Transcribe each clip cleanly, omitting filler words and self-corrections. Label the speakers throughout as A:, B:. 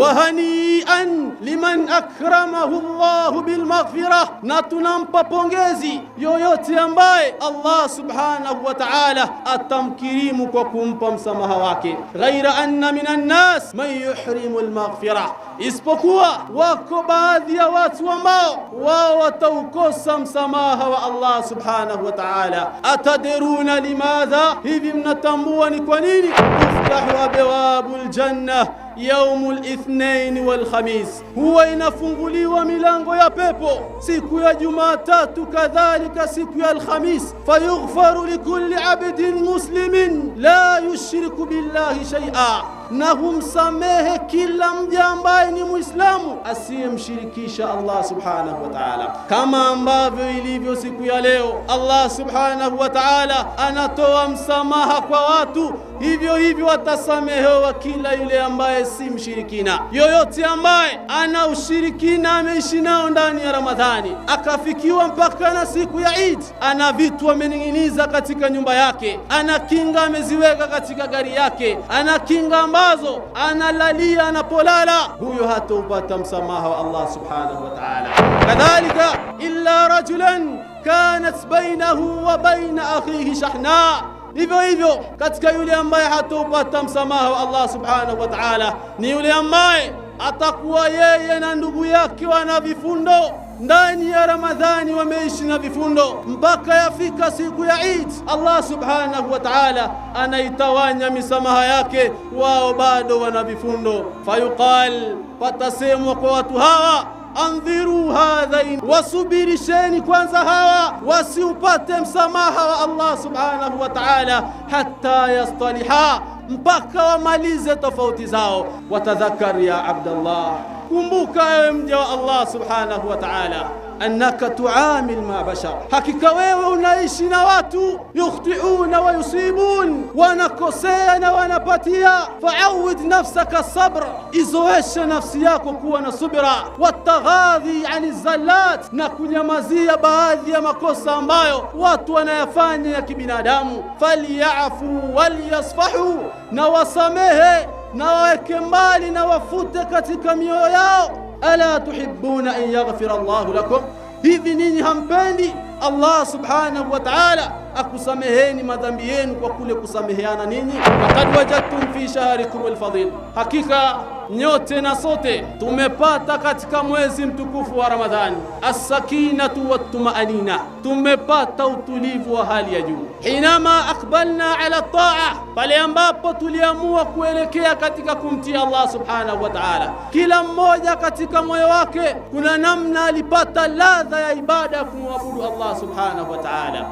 A: Wahanian liman akramahu Allah bilmaghfirah, na tunampa pongezi yoyote ambaye Allah subhanahu wa ta'ala atamkirimu kwa kumpa msamaha wake. Ghaira anna minan nas man yuhrimu almaghfirah, isipokuwa wako baadhi ya watu ambao wao wataukosa msamaha wa Allah subhanahu wa ta'ala. Atadiruna limadha, hivi mnatambua ni kwa nini? Tuftahu abwabul janna yaumul ithnain wal khamis, huwa inafunguliwa milango ya pepo siku ya Jumatatu, kadhalika siku ya Alhamis. Fayughfaru likulli abdin muslimin la yushriku billahi shay'a, na humsamehe kila mja ambaye ni Muislamu asiyemshirikisha Allah subhanahu wa ta'ala. Kama ambavyo ilivyo siku ya leo Allah subhanahu wa ta'ala anatoa msamaha kwa watu, hivyo hivyo atasamehewa kila yule ambaye si mshirikina. Yoyote ambaye ana ushirikina ameishi nao ndani ya Ramadhani, akafikiwa mpaka na siku ya Eid, ana vitu amening'iniza katika nyumba yake, ana kinga ameziweka katika gari yake, ana kinga ambazo analalia anapolala, huyo hataupata msamaha wa Allah subhanahu wa ta'ala. Kadhalika illa rajulan kanat bainahu wa baina akhihi shahna, hivyo hivyo katika yule ambaye hataupata msamaha wa Allah subhanahu wa ta'ala ni yule ambaye atakuwa yeye na ndugu yake wana vifundo ndani ya Ramadhani, wameishi na vifundo mpaka yafika siku ya Eid. Allah subhanahu wa ta'ala anaitawanya misamaha yake, wao bado wana vifundo. Fayuqal, patasemwa kwa watu hawa, andhiru hadhain, wasubirisheni kwanza hawa wasiupate msamaha wa Allah subhanahu wa ta'ala hatta yastaliha, mpaka wamalize tofauti zao. Watadhakkar ya Abdallah, kumbuka ewe mja wa Allah subhanahu wa ta'ala, annaka tuamil ma bashar, hakika wewe unaishi na watu yukhti'una wa yusibun, wanakosea na wanapatia. Fa'awid nafsaka sabr, izoesha nafsi yako kuwa na subira. Wataghadhi ani zallat, na kunyamazia baadhi ya makosa ambayo watu wanayafanya ya kibinadamu. Falyafu walyasfahu, na wasamehe na waweke mbali na wafute katika mioyo yao. Ala tuhibbuna an yaghfira Allahu lakum, hivi ninyi hampendi Allah subhanahu wa ta'ala akusameheni madhambi yenu kwa kule kusameheana ninyi? Faqad wajadtum fi shahrikum alfadil, hakika nyote na sote tumepata katika mwezi mtukufu wa Ramadhani as-sakinatu wat-tumaanina, tumepata utulivu wa hali ya juu. Hinama aqbalna ala ta'a, pale ambapo tuliamua kuelekea katika kumtii Allah subhanahu wa ta'ala. Kila mmoja katika moyo wake kuna namna alipata ladha ya ibada ya kumwabudu Allah subhanahu wa ta'ala.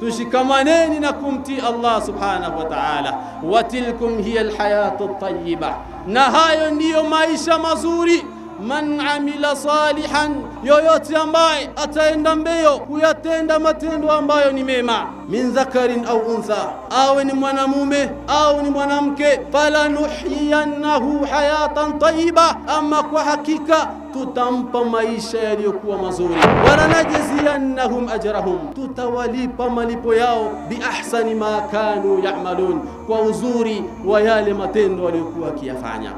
A: Tushikamaneni na kumtii Allah subhanahu wa ta'ala. Wa tilkum hiya alhayatu at-tayyiba, na hayo ndiyo maisha mazuri. Man amila salihan, yoyote ambaye ataenda mbio kuyatenda matendo ambayo ni mema, min dhakarin au untha, awe ni mwanamume au ni mwanamke, falanuhyiyannahu hayatan tayyiba, ama kwa hakika tutampa maisha yaliyokuwa mazuri. Walanajziyannahum ajrahum, tutawalipa malipo yao bi ahsani ma kanu ya'malun, kwa uzuri wa yale matendo waliokuwa wakiyafanya.